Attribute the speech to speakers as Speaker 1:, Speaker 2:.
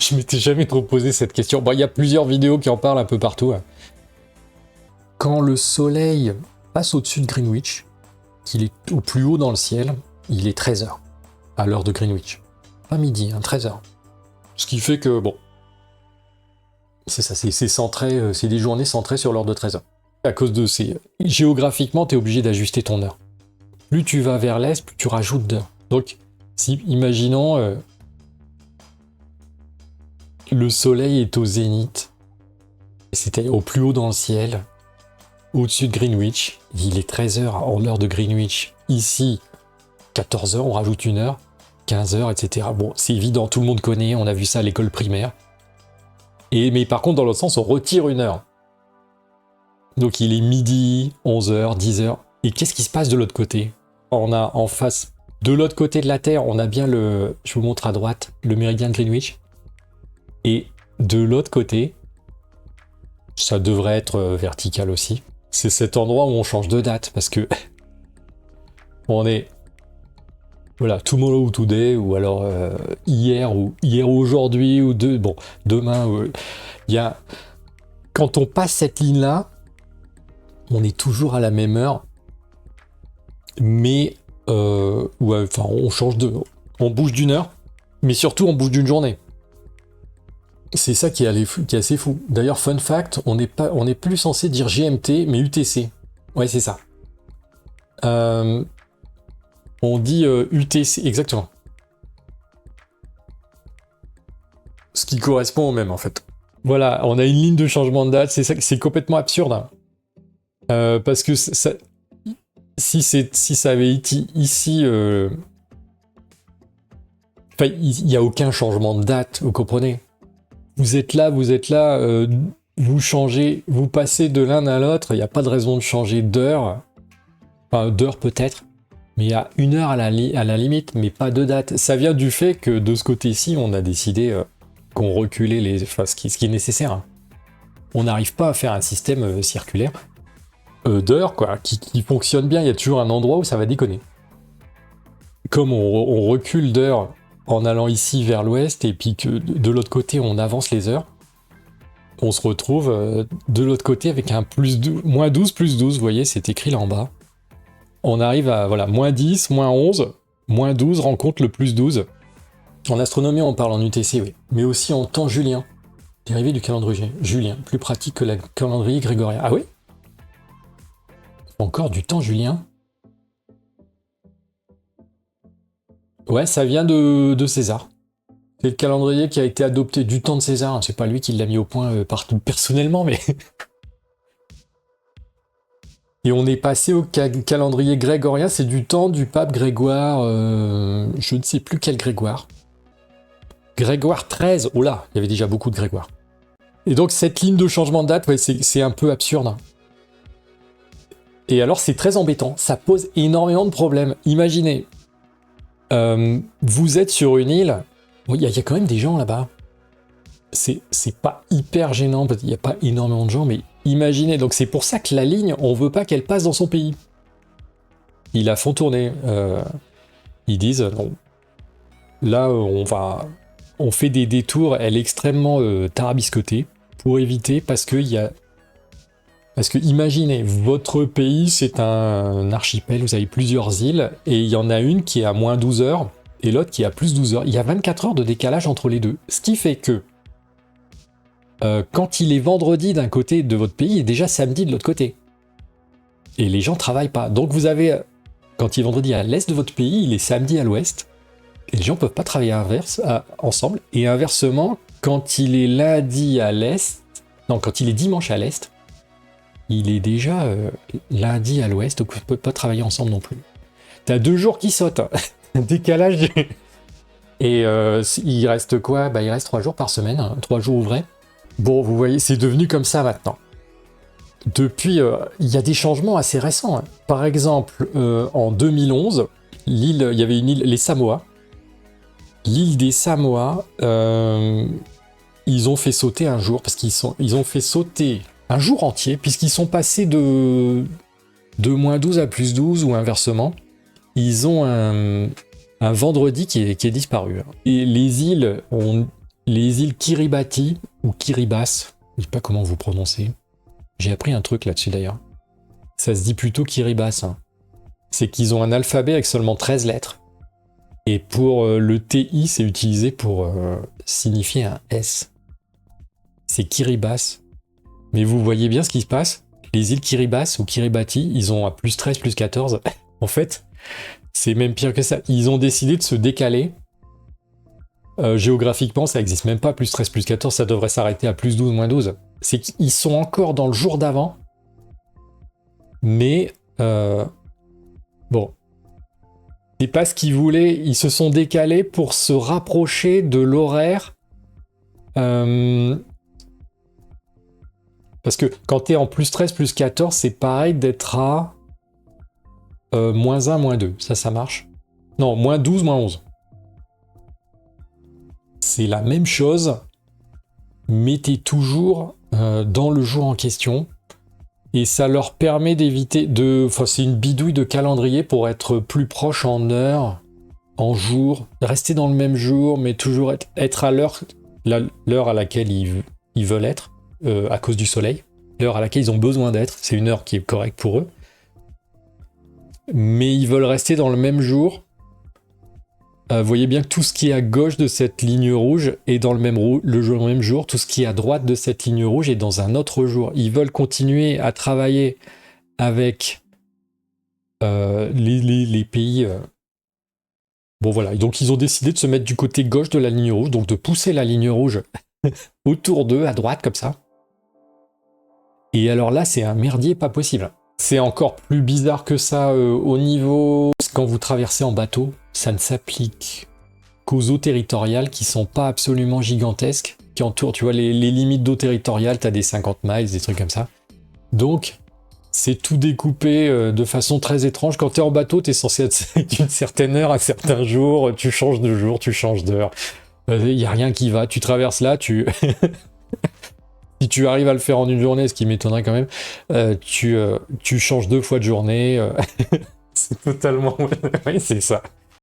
Speaker 1: Je m'étais jamais trop posé cette question. Bon, il y a plusieurs vidéos qui en parlent un peu partout. Hein. Quand le soleil passe au-dessus de Greenwich, qu'il est au plus haut dans le ciel, il est 13h, à l'heure de Greenwich. Pas midi, hein, 13h. Ce qui fait que, bon, c'est ça, c'est centré, c'est des journées centrées sur l'heure de 13h. À cause de ces... Géographiquement, tu es obligé d'ajuster ton heure. Plus tu vas vers l'est, plus tu rajoutes d'heures. Donc, si, imaginons, le soleil est au zénith, c'était au plus haut dans le ciel, au-dessus de Greenwich, il est 13h en l'heure de Greenwich. Ici, 14h, on rajoute une heure, 15h, etc. Bon, c'est évident, tout le monde connaît, on a vu ça à l'école primaire. Mais par contre, dans l'autre sens, on retire une heure. Donc il est midi, 11h, 10h. Et qu'est-ce qui se passe de l'autre côté? On a en face, de l'autre côté de la Terre, on a bien le... Je vous montre à droite, le méridien de Greenwich. Et de l'autre côté, ça devrait être vertical aussi. C'est cet endroit où on change de date, parce que on est... Voilà, tomorrow ou today, ou alors hier ou aujourd'hui, ou demain. Il y a... Quand on passe cette ligne-là, on est toujours à la même heure, mais on change de... On bouge d'une heure, mais surtout on bouge d'une journée. C'est ça qui est assez fou. D'ailleurs, fun fact, on n'est plus censé dire GMT, mais UTC. Ouais, c'est ça. On dit UTC, exactement. Ce qui correspond au même, en fait. Voilà, on a une ligne de changement de date, c'est complètement absurde. Hein. Parce que si ça avait été ici... Enfin, il n'y a aucun changement de date, vous comprenez? Vous êtes là, vous changez, vous passez de l'un à l'autre, il n'y a pas de raison de changer d'heure. Enfin, d'heure peut-être, mais il y a une heure à la limite, mais pas de date. Ça vient du fait que de ce côté-ci, on a décidé qu'on reculait ce qui est nécessaire. Hein. On n'arrive pas à faire un système circulaire d'heures, quoi, qui fonctionne bien. Il y a toujours un endroit où ça va déconner. Comme on recule d'heures en allant ici vers l'ouest, et puis que de l'autre côté, on avance les heures, on se retrouve de l'autre côté avec un moins 12 plus 12, vous voyez, c'est écrit là en bas. On arrive à, voilà, moins 10, moins 11, moins 12 rencontre le plus 12. En astronomie, on parle en UTC, oui, mais aussi en temps julien, dérivé du calendrier julien, plus pratique que le calendrier grégorien. Ah oui? Encore du temps julien? Ouais, ça vient de César. C'est le calendrier qui a été adopté du temps de César. C'est pas lui qui l'a mis au point partout personnellement, mais... Et on est passé au calendrier grégorien, c'est du temps du pape Grégoire... je ne sais plus quel Grégoire. Grégoire XIII. Oh là, il y avait déjà beaucoup de Grégoire. Et donc cette ligne de changement de date, ouais, c'est un peu absurde. Hein. Et alors c'est très embêtant. Ça pose énormément de problèmes. Imaginez... vous êtes sur une île, il y a quand même des gens là-bas. C'est pas hyper gênant, parce qu'il n'y a pas énormément de gens, mais imaginez, donc c'est pour ça que la ligne, on veut pas qu'elle passe dans son pays. Ils la font tourner. Ils disent, non, là on fait des détours, elle est extrêmement tarabiscotée, pour éviter, parce que imaginez, votre pays, c'est un archipel, vous avez plusieurs îles, et il y en a une qui est à moins 12 heures, et l'autre qui est à plus 12 heures. Il y a 24 heures de décalage entre les deux. Ce qui fait que, quand il est vendredi d'un côté de votre pays, il est déjà samedi de l'autre côté. Et les gens travaillent pas. Donc vous avez, quand il est vendredi à l'est de votre pays, il est samedi à l'ouest, et les gens peuvent pas travailler ensemble. Et inversement, quand il est lundi à l'est, non, quand il est dimanche à l'est, il est déjà lundi à l'ouest, donc vous ne pouvez pas travailler ensemble non plus. T'as 2 jours qui sautent, hein. Décalage. Et il reste quoi? Il reste 3 jours par semaine, hein, 3 jours ouvrés. Bon, vous voyez, c'est devenu comme ça maintenant. Depuis, il y a des changements assez récents. Hein. Par exemple, en 2011, il y avait une île, les Samoa. L'île des Samoa, ils ont fait sauter un jour, parce ils ont fait sauter un jour entier, puisqu'ils sont passés de moins 12 à plus 12, ou inversement. Ils ont un vendredi qui est disparu. Et les îles ont les îles Kiribati, ou Kiribati, je sais pas comment vous prononcez. J'ai appris un truc là-dessus d'ailleurs. Ça se dit plutôt Kiribati. Hein. C'est qu'ils ont un alphabet avec seulement 13 lettres. Et pour le TI, c'est utilisé pour signifier un S. C'est Kiribati. Mais vous voyez bien ce qui se passe. Les îles Kiribati ou Kiribati, ils ont à plus 13, plus 14. En fait, c'est même pire que ça. Ils ont décidé de se décaler. Géographiquement, ça n'existe même pas, plus 13, plus 14, ça devrait s'arrêter à plus 12, moins 12. C'est qu'ils sont encore dans le jour d'avant. Mais, bon. C'est pas ce qu'ils voulaient. Ils se sont décalés pour se rapprocher de l'horaire. Parce que quand t'es en plus 13, plus 14, c'est pareil d'être à moins 1, moins 2. Ça marche. Non, moins 12, moins 11. C'est la même chose, mais t'es toujours dans le jour en question. Et ça leur permet d'éviter de... Enfin, c'est une bidouille de calendrier pour être plus proche en heure, en jour, rester dans le même jour, mais toujours être à l'heure à laquelle ils veulent être. À cause du soleil, l'heure à laquelle ils ont besoin d'être, c'est une heure qui est correcte pour eux. Mais ils veulent rester dans le même jour. Vous voyez bien que tout ce qui est à gauche de cette ligne rouge est dans le même jour, tout ce qui est à droite de cette ligne rouge est dans un autre jour. Ils veulent continuer à travailler avec les pays... Bon voilà, donc ils ont décidé de se mettre du côté gauche de la ligne rouge, donc de pousser la ligne rouge autour d'eux, à droite, comme ça. Et alors là, c'est un merdier pas possible. C'est encore plus bizarre que ça au niveau... Quand vous traversez en bateau, ça ne s'applique qu'aux eaux territoriales qui sont pas absolument gigantesques, qui entourent, tu vois, les limites d'eau territoriale, t'as des 50 miles, des trucs comme ça. Donc, c'est tout découpé de façon très étrange. Quand t'es en bateau, t'es censé être d'une certaine heure à certains jours, tu changes de jour, tu changes d'heure. Y a rien qui va, tu traverses là, si tu arrives à le faire en une journée, ce qui m'étonnerait quand même, tu changes 2 fois de journée. C'est totalement... Oui, c'est ça.